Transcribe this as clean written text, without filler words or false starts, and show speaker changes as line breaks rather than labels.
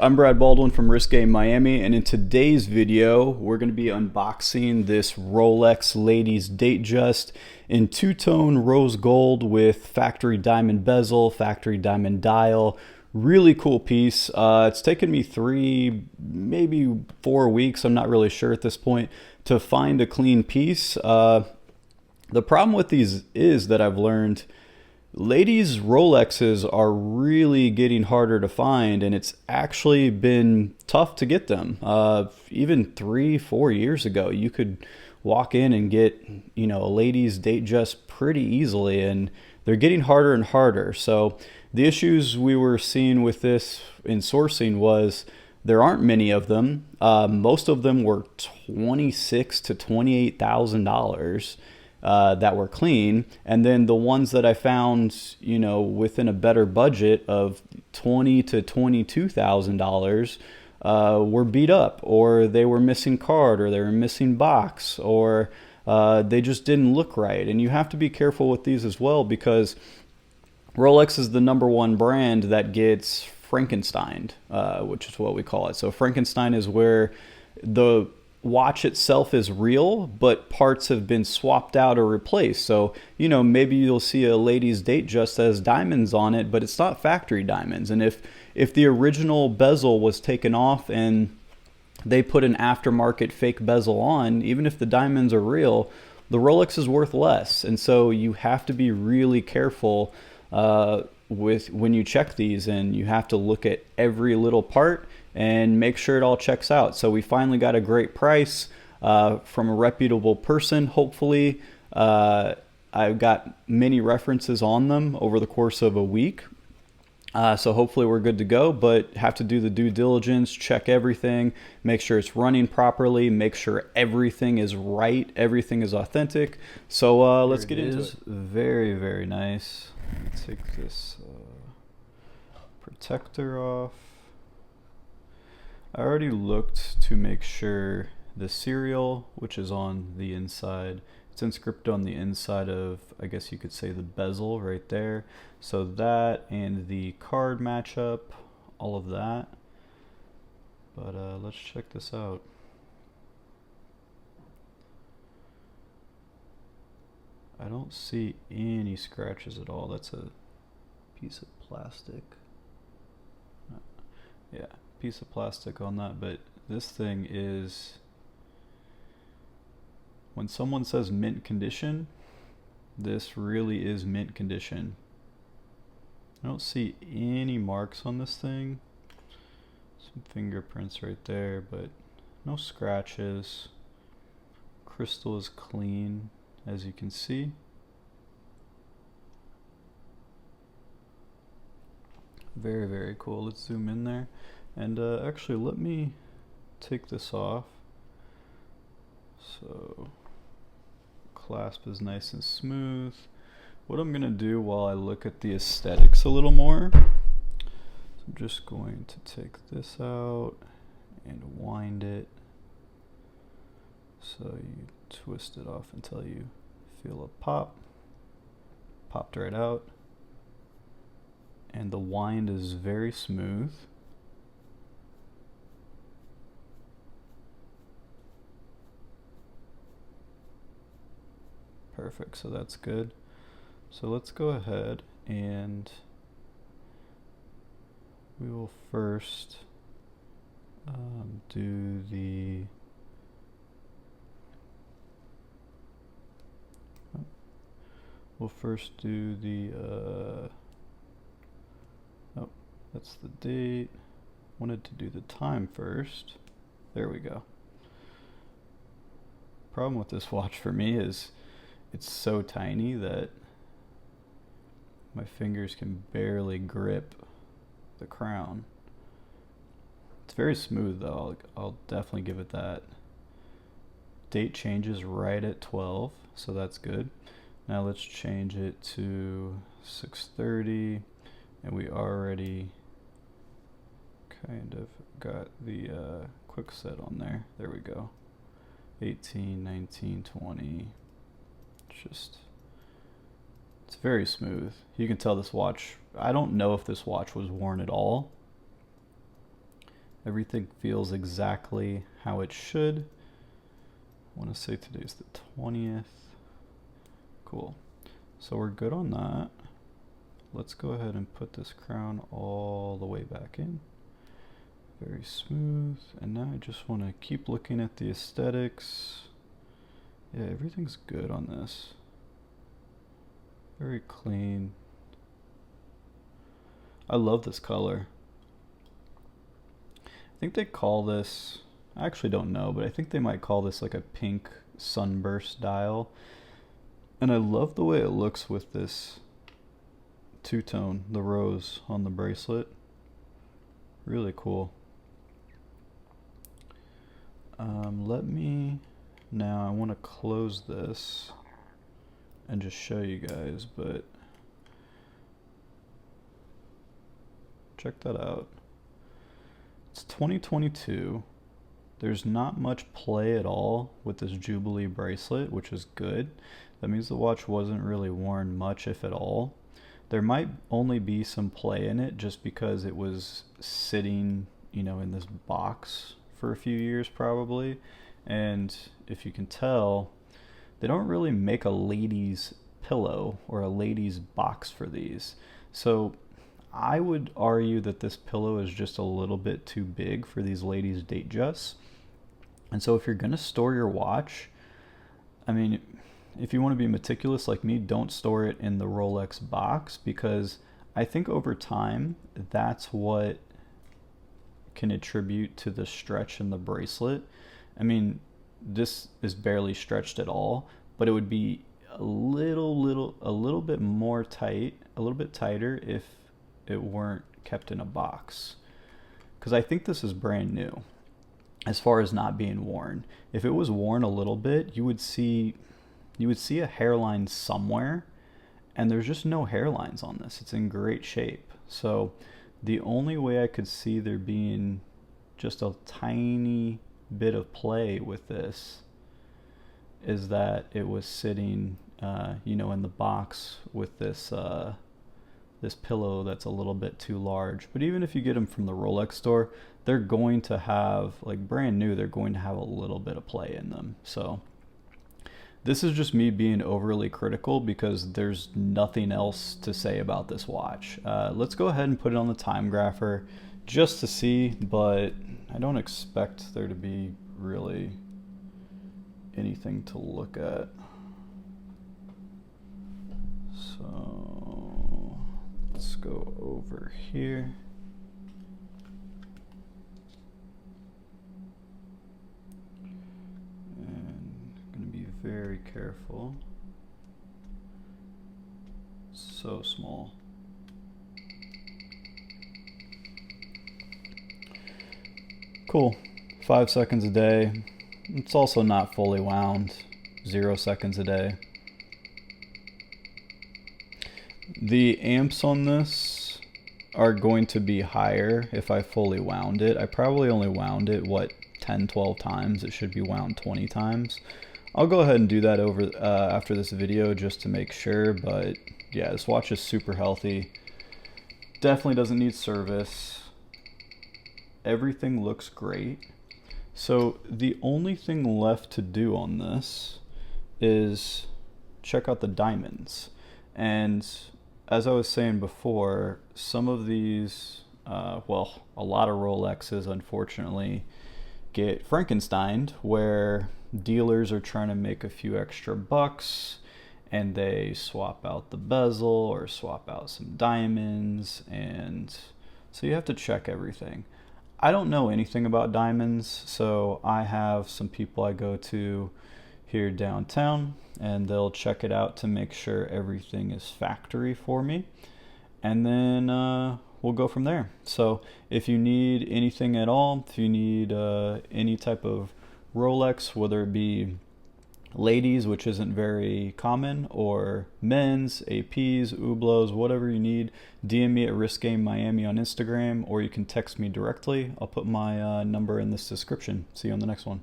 I'm Brad Baldwin from Risk Game Miami, and in today's video, we're going to be unboxing this Rolex Ladies DateJust in two-tone rose gold with factory diamond bezel, factory diamond dial. Really cool piece. It's taken me 3, maybe 4 weeks, I'm not really sure at this point, to find a clean piece. The problem with these is that I've learned ladies' Rolexes are really getting harder to find, and it's actually been tough to get them. Even 3, 4 years ago, you could walk in and get, a ladies' DateJust pretty easily, and they're getting harder and harder. So the issues we were seeing with this in sourcing was there aren't many of them. Most of them were $26,000 to $28,000. That were clean, and then the ones that I found, within a better budget of $20,000 to $22,000 were beat up, or they were missing card, or they were missing box, or they just didn't look right. And you have to be careful with these as well, because Rolex is the #1 brand that gets Frankensteined, which is what we call it. So Frankenstein is where the watch itself is real, but parts have been swapped out or replaced. So, maybe you'll see a ladies' DateJust has diamonds on it, but it's not factory diamonds. And if the original bezel was taken off and they put an aftermarket fake bezel on, even if the diamonds are real, the Rolex is worth less. And so you have to be really careful with when you check these, and you have to look at every little part and make sure it all checks out. So we finally got a great price from a reputable person, hopefully. I've got many references on them over the course of a week. So hopefully we're good to go, but have to do the due diligence, check everything, make sure it's running properly, make sure everything is right, everything is authentic. So let's get into it. Very, very nice. Take this protector off. I already looked to make sure the serial, which is on the inside, it's inscripted on the inside of, I guess you could say, the bezel right there. So that and the card match up, all of that. But let's check this out. I don't see any scratches at all. That's a piece of plastic. Yeah, piece of plastic on that, but this thing is, when someone says mint condition, this really is mint condition. I don't see any marks on this thing. Some fingerprints right there, but no scratches. Crystal is clean, as you can see. Very, very cool. Let's zoom in there. And actually, let me take this off. So, clasp is nice and smooth. What I'm going to do while I look at the aesthetics a little more, I'm just going to take this out and wind it. So you twist it off until you feel a pop. Popped right out. And the wind is very smooth. Perfect, so that's good. So let's go ahead and we will first do the oh, that's the date. Wanted to do the time first. There we go. Problem with this watch for me is it's so tiny that my fingers can barely grip the crown. It's very smooth though, I'll definitely give it that. Date changes right at 12, so that's good. Now let's change it to 6:30, and we already kind of got the quick set on there. There we go. 18, 19, 20. It's very smooth. You can tell this watch, I don't know if this watch was worn at all. Everything feels exactly how it should. I want to say today's the 20th. Cool. So we're good on that. Let's go ahead and put this crown all the way back in. Very smooth. And now I just want to keep looking at the aesthetics. Yeah, everything's good on this. Very clean. I love this color. I think they call this, I actually don't know, but I think they might call this like a pink sunburst dial. And I love the way it looks with this two-tone, the rose on the bracelet. Really cool. Now I want to close this and just show you guys, but check that out. It's 2022. There's not much play at all with this Jubilee bracelet, which is good. That means the watch wasn't really worn much, if at all. There might only be some play in it just because it was sitting, you know, in this box for a few years probably. And if you can tell, they don't really make a lady's pillow or a lady's box for these. So I would argue that this pillow is just a little bit too big for these ladies' DateJusts. And so if you're going to store your watch, I mean, if you want to be meticulous like me, don't store it in the Rolex box, because I think over time that's what can attribute to the stretch in the bracelet. I mean, this is barely stretched at all, but it would be a little bit more tight, a little bit tighter if it weren't kept in a box. Because I think this is brand new as far as not being worn. If it was worn a little bit, you would see a hairline somewhere, and there's just no hairlines on this. It's in great shape. So the only way I could see there being just a tiny bit of play with this is that it was sitting you know, in the box with this this pillow that's a little bit too large. But even if you get them from the Rolex store, they're going to have, like brand new, they're going to have a little bit of play in them. So this is just me being overly critical because there's nothing else to say about this watch. Let's go ahead and put it on the time grapher just to see, but I don't expect there to be really anything to look at. So let's go over here. Very careful. So small. Cool. 5 seconds a day. It's also not fully wound. 0 seconds a day. The amps on this are going to be higher if I fully wound it. I probably only wound it, what, 10, 12 times. It should be wound 20 times. I'll go ahead and do that over after this video just to make sure, but yeah, this watch is super healthy. Definitely doesn't need service. Everything looks great. So the only thing left to do on this is check out the diamonds. And as I was saying before, some of these, well, a lot of Rolexes unfortunately get Frankensteined, where dealers are trying to make a few extra bucks and they swap out the bezel or swap out some diamonds, and so you have to check everything. I don't know anything about diamonds, so I have some people I go to here downtown and they'll check it out to make sure everything is factory for me, and then we'll go from there. So if you need anything at all, if you need any type of Rolex, whether it be ladies, which isn't very common, or men's, APs, Hublots, whatever you need, DM me at Risque Miami on Instagram, or you can text me directly. I'll put my number in this description. See you on the next one.